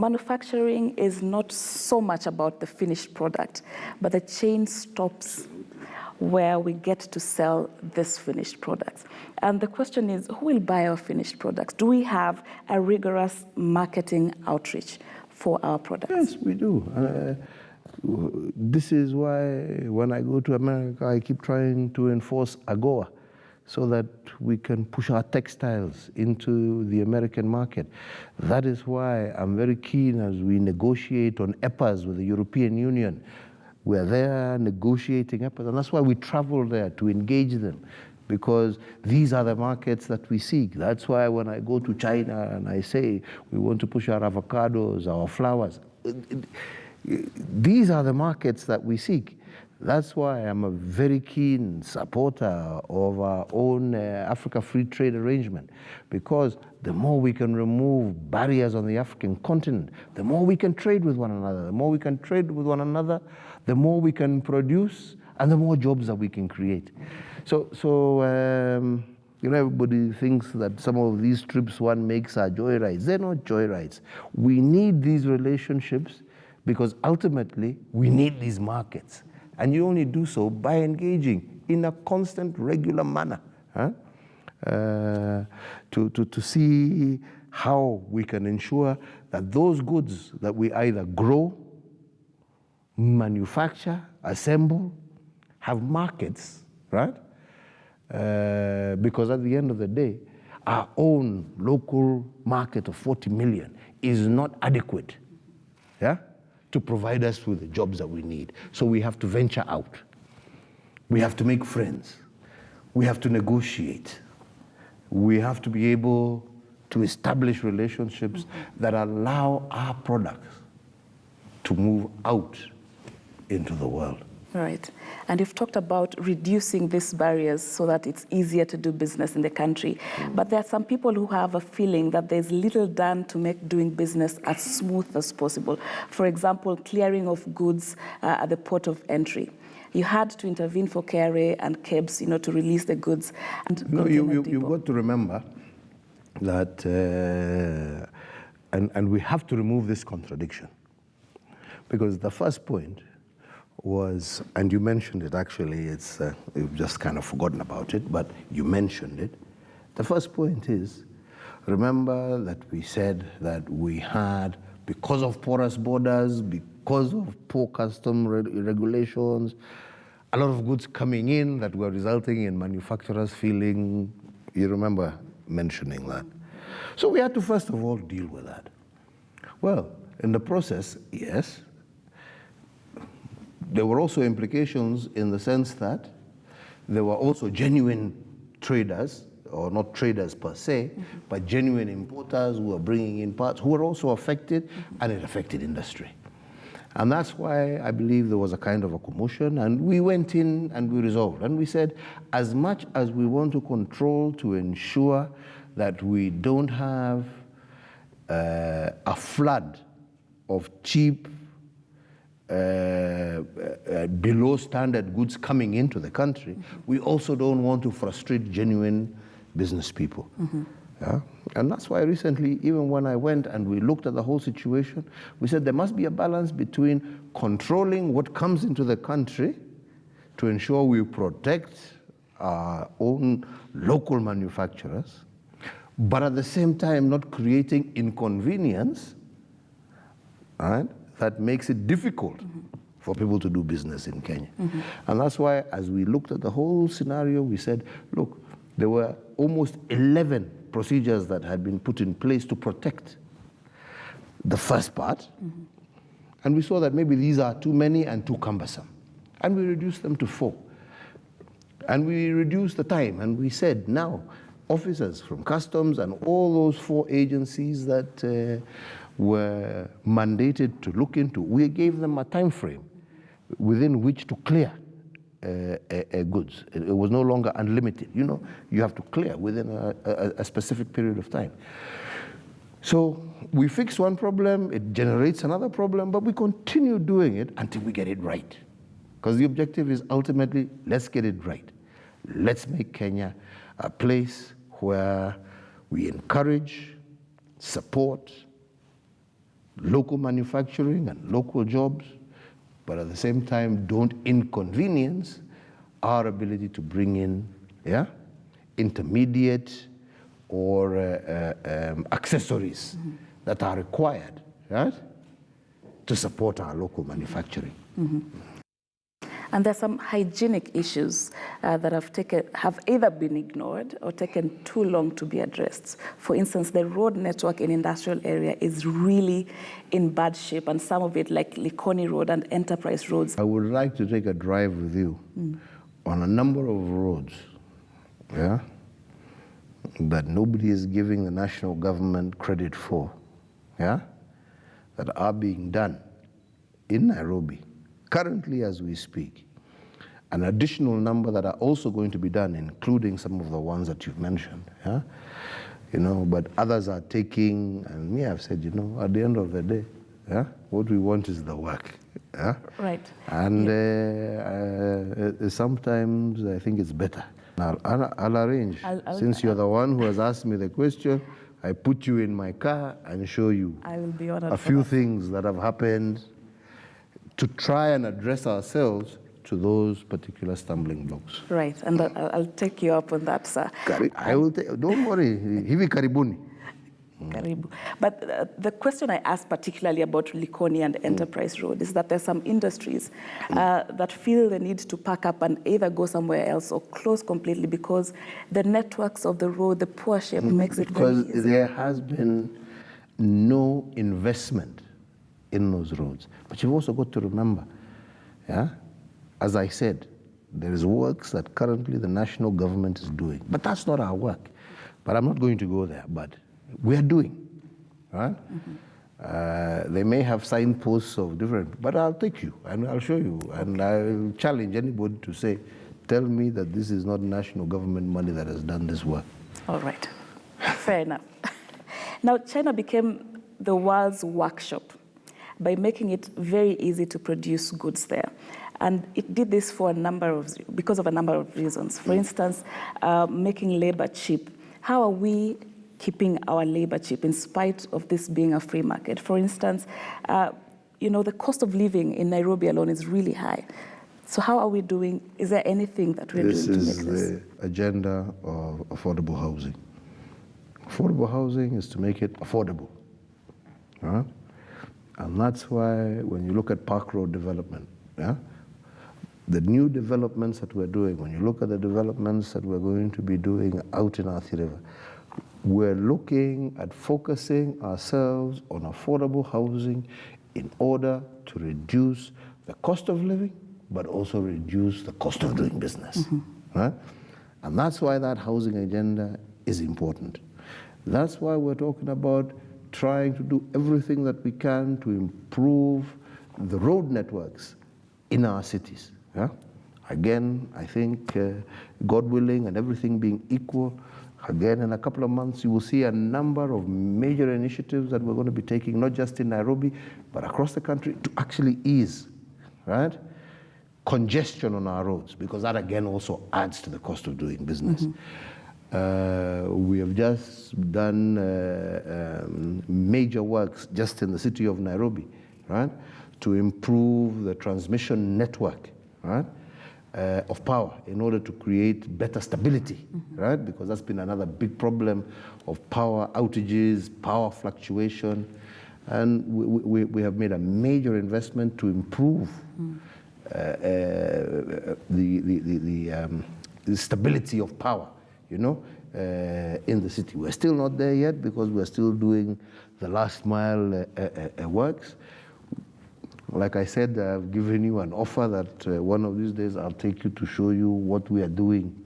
manufacturing is not so much about the finished product, but the chain stops where we get to sell this finished products. And the question is, who will buy our finished products? Do we have a rigorous marketing outreach for our products? Yes, we do. This is why when I go to America, I keep trying to enforce AGOA so that we can push our textiles into the American market. That is why I'm very keen as we negotiate on EPAs with the European Union. We're there negotiating EPAs, and that's why we travel there to engage them, because these are the markets that we seek. That's why when I go to China and I say we want to push our avocados, our flowers, these are the markets that we seek. That's why I'm a very keen supporter of our own Africa Free Trade Arrangement, because the more we can remove barriers on the African continent, the more we can trade with one another. The more we can trade with one another, the more we can produce, and the more jobs that we can create. So you know, everybody thinks that some of these trips one makes are joyrides. They're not joyrides. We need these relationships because ultimately we need these markets. And you only do so by engaging in a constant, regular manner to see how we can ensure that those goods that we either grow, manufacture, assemble, have markets, right? Because at the end of the day, our own local market of 40 million is not adequate, yeah, to provide us with the jobs that we need. So we have to venture out. We have to make friends. We have to negotiate. We have to be able to establish relationships that allow our products to move out into the world. Right. And you've talked about reducing these barriers so that it's easier to do business in the country. But there are some people who have a feeling that there's little done to make doing business as smooth as possible. For example, clearing of goods at the port of entry. You had to intervene for KRA and KEBS, you know, to release the goods. And no, you've got to remember that, and we have to remove this contradiction. Because the first point was, and you mentioned it actually, you've just kind of forgotten about it, but you mentioned it. The first point is, remember that we said that we had, because of porous borders, because of poor custom regulations, a lot of goods coming in that were resulting in manufacturers feeling, you remember mentioning that. So we had to first of all deal with that. Well, in the process, yes, there were also implications in the sense that there were also genuine traders, or not traders per se, but genuine importers who were bringing in parts who were also affected, and it affected industry. And that's why I believe there was a kind of a commotion, and we went in and we resolved. And we said, as much as we want to control to ensure that we don't have a flood of cheap, below standard goods coming into the country, we also don't want to frustrate genuine business people. Yeah? And that's why recently, even when I went and we looked at the whole situation, we said there must be a balance between controlling what comes into the country to ensure we protect our own local manufacturers, but at the same time not creating inconvenience, right, that makes it difficult for people to do business in Kenya. And that's why, as we looked at the whole scenario, we said, look, there were almost 11 procedures that had been put in place to protect the first part. And we saw that maybe these are too many and too cumbersome. And we reduced them to 4. And we reduced the time, and we said, now, officers from customs and all those 4 agencies that were mandated to look into, we gave them a time frame within which to clear goods. It was no longer unlimited. You know, you have to clear within a specific period of time. So we fix one problem, it generates another problem, but we continue doing it until we get it right. Because the objective is ultimately, let's get it right. Let's make Kenya a place where we encourage, support local manufacturing and local jobs, but at the same time don't inconvenience our ability to bring in intermediate or accessories that are required, right, to support our local manufacturing. And there's some hygienic issues that have either been ignored or taken too long to be addressed. For instance, the road network in industrial area is really in bad shape, and some of it, like Likoni Road and Enterprise Roads. I would like to take a drive with you on a number of roads, that nobody is giving the national government credit for, that are being done in Nairobi, currently as we speak. An additional number that are also going to be done, including some of the ones that you've mentioned, but others are taking, and me, I've said, at the end of the day, what we want is the work. Right. And sometimes I think it's better. I'll arrange. Since you're the one who has asked me the question, I put you in my car and show you I will be honored a few things that have happened to try and address ourselves to those particular stumbling blocks. Right, and I'll take you up on that, sir. I will take, don't worry, hivi karibuni. Karibu. But the question I asked particularly about Likoni and Enterprise Road is that there's some industries that feel the need to pack up and either go somewhere else or close completely because the networks of the road, the poor shape makes it very easy. Because there has been no investment in those roads. But you've also got to remember, as I said, there is works that currently the national government is doing. But that's not our work. But I'm not going to go there, but we are doing, right? They may have signposts of different, but I'll take you and I'll show you. And I'll challenge anybody to say, tell me that this is not national government money that has done this work. All right, fair enough. Now, China became the world's workshop by making it very easy to produce goods there. And it did this because of a number of reasons. For instance, making labor cheap. How are we keeping our labor cheap in spite of this being a free market? For instance, the cost of living in Nairobi alone is really high. So how are we doing? Is there anything that we're doing to make this? This is the agenda of affordable housing. Affordable housing is to make it affordable, right? And that's why when you look at Park Road development, the new developments that we're doing, when you look at the developments that we're going to be doing out in Athi River, we're looking at focusing ourselves on affordable housing in order to reduce the cost of living, but also reduce the cost of doing business, right? And that's why that housing agenda is important. That's why we're talking about trying to do everything that we can to improve the road networks in our cities. Again, I think, God willing and everything being equal, again, in a couple of months, you will see a number of major initiatives that we're going to be taking, not just in Nairobi, but across the country to actually ease, right, congestion on our roads, because that, again, also adds to the cost of doing business. We have just done major works just in the city of Nairobi, right, to improve the transmission network, right, of power in order to create better stability, right, because that's been another big problem of power outages, power fluctuation, and we have made a major investment to improve the stability of power, in the city. We're still not there yet because we're still doing the last mile works. Like I said, I've given you an offer that one of these days I'll take you to show you what we are doing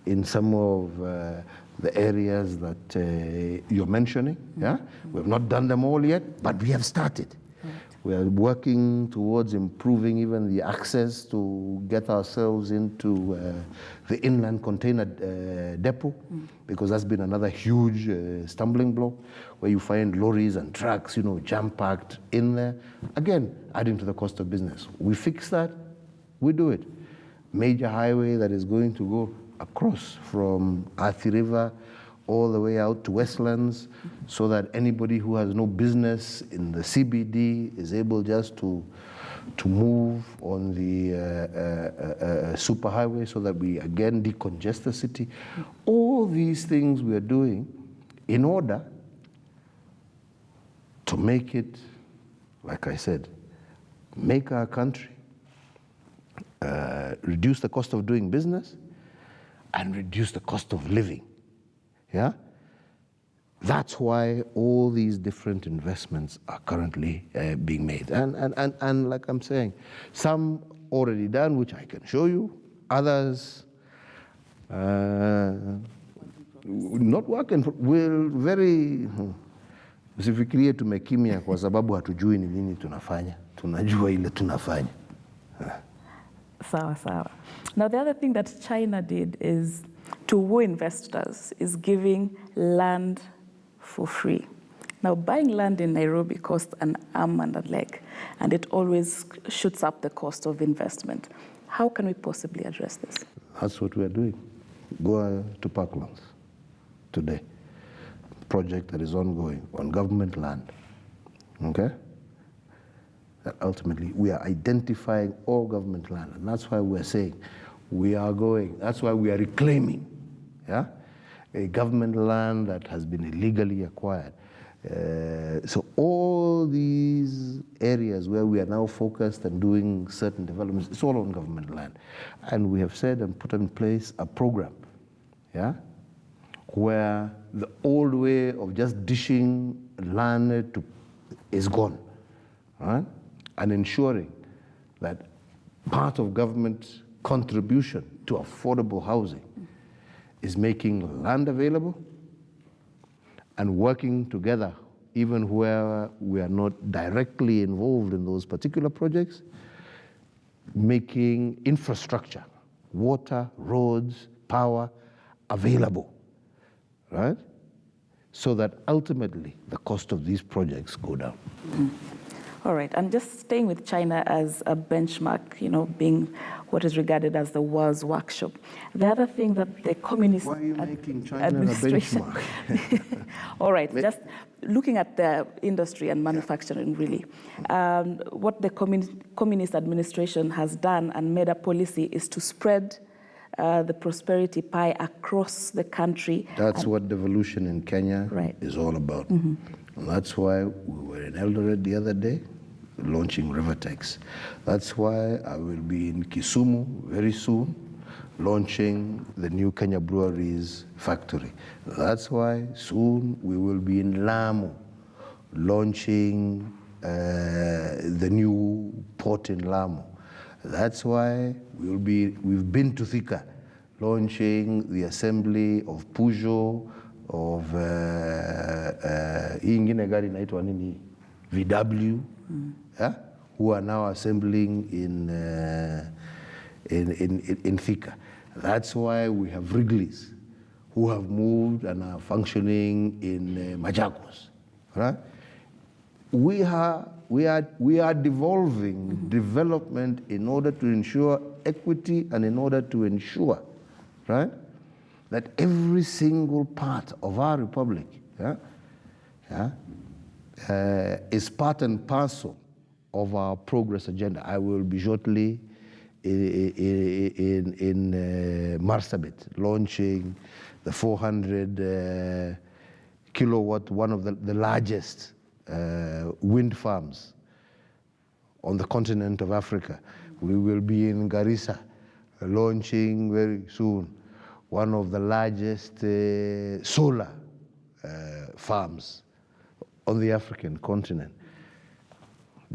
in some of the areas that you're mentioning. We have not done them all yet, but we have started. Right. We are working towards improving even the access to get ourselves into the inland container depot, because that's been another huge stumbling block, where you find lorries and trucks, jam-packed in there. Again, adding to the cost of business. We fix that, we do it. Major highway that is going to go across from Athi River all the way out to Westlands, so that anybody who has no business in the CBD is able just to move on the superhighway, so that we again decongest the city. All these things we are doing in order to make it, like I said, make our country, reduce the cost of doing business and reduce the cost of living. Yeah? That's why all these different investments are currently being made. And like I'm saying, some already done, which I can show you. Others not working. We're very usifikirie tumekimya kwa sababu hatujui ni nini tunafanya. Tunajua ile tunafanya. Sawa, sawa. Now, the other thing that China did is to woo investors is giving land for free. Now, buying land in Nairobi costs an arm and a leg, and it always shoots up the cost of investment. How can we possibly address this? That's what we are doing. Go to Parklands today. Project that is ongoing on government land. Okay? That ultimately we are identifying all government land, and that's why we're saying we are going, that's why we are reclaiming, yeah, a government land that has been illegally acquired. So all these areas where we are now focused and doing certain developments, it's all on government land. And we have said and put in place a program, yeah, where the old way of just dishing land is gone, right? And ensuring that part of government contribution to affordable housing is making land available and working together, even where we are not directly involved in those particular projects, making infrastructure, water, roads, power available, right? So that ultimately the cost of these projects go down. Mm. All right, and just staying with China as a benchmark, you know, being what is regarded as the world's workshop. The other thing that the communist Why are you making China administration, a benchmark? All right, just looking at the industry and manufacturing, really. What the communist administration has done and made a policy is to spread the prosperity pie across the country. That's what devolution in Kenya is all about. Mm-hmm. And that's why we were in Eldoret the other day, launching Rivertex. That's why I will be in Kisumu very soon, launching the new Kenya Breweries factory. That's why soon we will be in Lamu, launching the new port in Lamu. That's why we've been to Thika, launching the assembly of Peugeot, of ingine gari inaitwa nini, VW, yeah? Who are now assembling in Thika. That's why we have Wrigley's, who have moved and are functioning in Machakos, right? We are devolving development in order to ensure equity and in order to ensure, right, that every single part of our republic, is part and parcel of our progress agenda. I will be shortly in Marsabit launching the 400 kilowatt, one of the largest wind farms on the continent of Africa. We will be in Garissa launching very soon one of the largest solar farms on the African continent.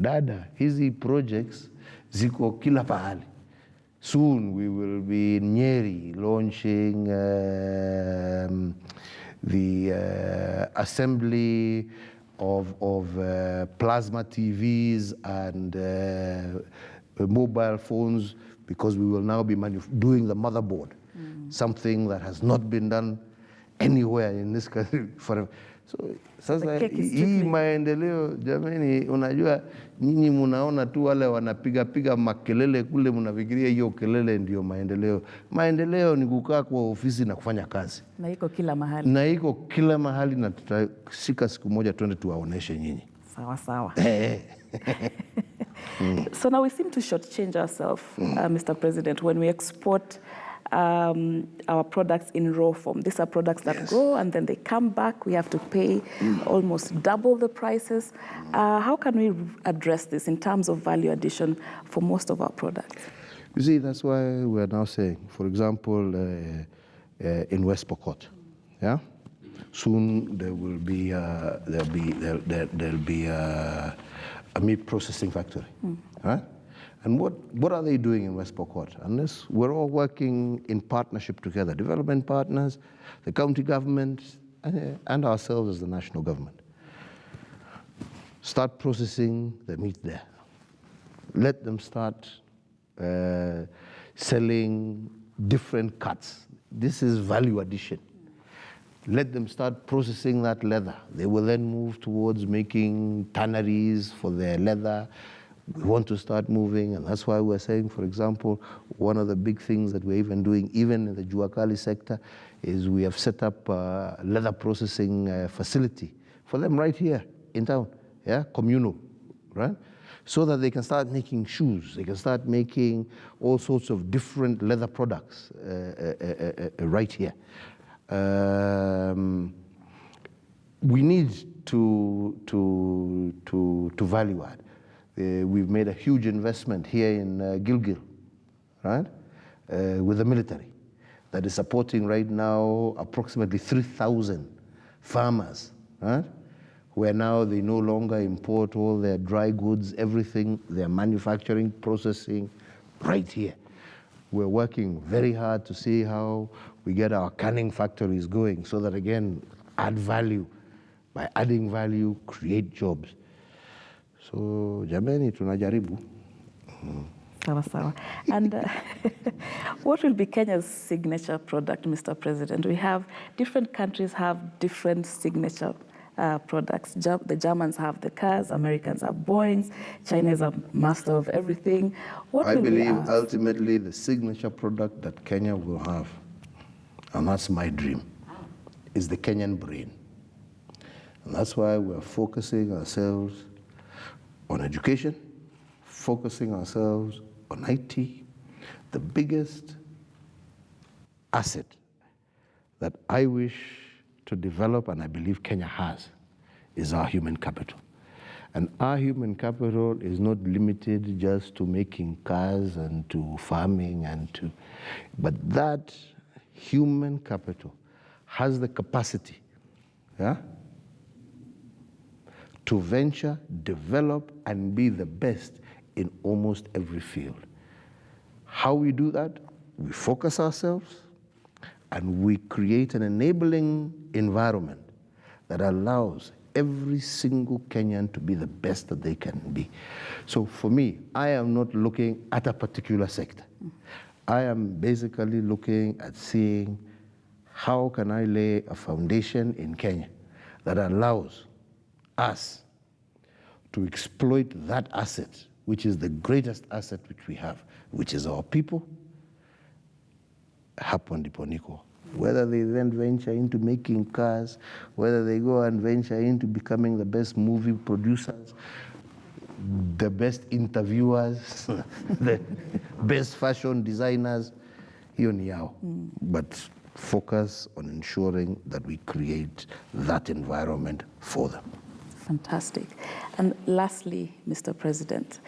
Dada, hizi projects ziko kila pahali. Soon we will be in Nyeri launching the assembly of plasma TVs and mobile phones, because we will now be doing the motherboard, something that has not been done anywhere in this country forever. Sasa cake is hii strictly- maendeleo jamani, unajua nyinyi mnaona tu wale wanapiga makelele kule, mnafikiria hiyo kelele ndio maendeleo. Maendeleo ni kukaa kwa ofisi na kufanya kazi, Na iko kila mahali. na iko kila mahali, na tutashika siku moja twende tuwaoneshe nyinyi. Sawa sawa. So now we seem to shortchange ourselves, Mr. President, when we export our products in raw form. These are products that go and then they come back. We have to pay almost double the prices. How can we address this in terms of value addition for most of our products? You see, that's why we're now saying, for example, in West Pokot, yeah, soon there will be there'll be a meat processing factory, right? And what are they doing in West Pokot? Unless we're all working in partnership together, development partners, the county government, and ourselves as the national government. Start processing the meat there. Let them start selling different cuts. This is value addition. Let them start processing that leather. They will then move towards making tanneries for their leather. We want to start moving, and that's why we're saying, for example, one of the big things that we're even doing, even in the Juakali sector, is we have set up a leather processing facility for them right here in town, yeah, communal, right? So that they can start making shoes, they can start making all sorts of different leather products right here. We need to value add. We've made a huge investment here in Gilgil, right, with the military, that is supporting right now approximately 3,000 farmers, right, where now they no longer import all their dry goods, everything, their manufacturing, processing, right here. We're working very hard to see how we get our canning factories going so that, again, add value. By adding value, create jobs. So, jameni, tunajaribu. Sawa sawa. And what will be Kenya's signature product, Mr. President? We have, different countries have different signature products. The Germans have the cars, Americans have Boeings, China is a master of everything. What I will we believe ask? ultimately the signature product that Kenya will have, and that's my dream, is the Kenyan brain. And that's why we're focusing ourselves on education, focusing ourselves on IT. The biggest asset that I wish to develop, and I believe Kenya has, is our human capital. And our human capital is not limited just to making cars and to farming but that human capital has the capacity, yeah, to venture, develop, and be the best in almost every field. How we do that? We focus ourselves and we create an enabling environment that allows every single Kenyan to be the best that they can be. So for me, I am not looking at a particular sector. I am basically looking at seeing how can I lay a foundation in Kenya that allows us to exploit that asset, which is the greatest asset which we have, which is our people. Hapo ndipo niko. Whether they then venture into making cars, whether they go and venture into becoming the best movie producers, the best interviewers, the best fashion designers, hiyo ni yao. But focus on ensuring that we create that environment for them. Fantastic. And lastly, Mr. President,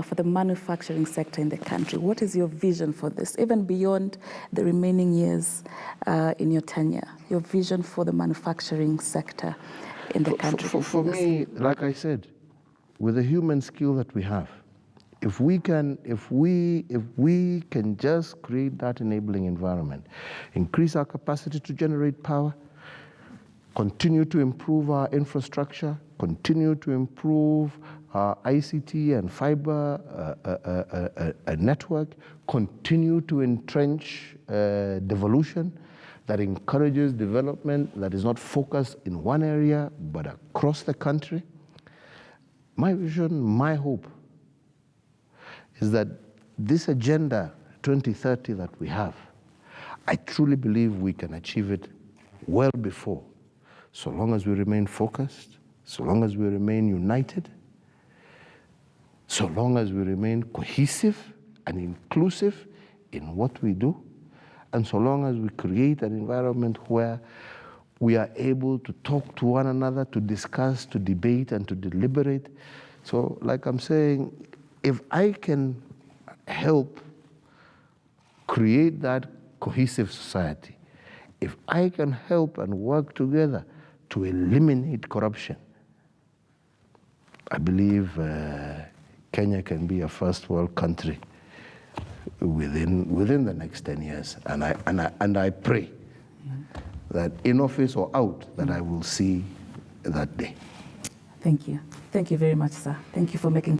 for the manufacturing sector in the country, what is your vision for this, even beyond the remaining years in your tenure, your vision for the manufacturing sector in the country? For me, like I said, with the human skill that we have, if we can just create that enabling environment, increase our capacity to generate power, continue to improve our infrastructure, continue to improve our ICT and fiber network, continue to entrench devolution, that encourages development, that is not focused in one area, but across the country. My vision, my hope, is that this Agenda 2030 that we have, I truly believe we can achieve it well before, so long as we remain focused, so long as we remain united, so long as we remain cohesive and inclusive in what we do, and so long as we create an environment where we are able to talk to one another, to discuss, to debate, and to deliberate. So, like I'm saying, if I can help create that cohesive society, if I can help and work together to eliminate corruption, I believe Kenya can be a first world country within the next 10 years. And I pray that in office or out, that I will see that day. Thank you. Thank you very much, sir. Thank you for making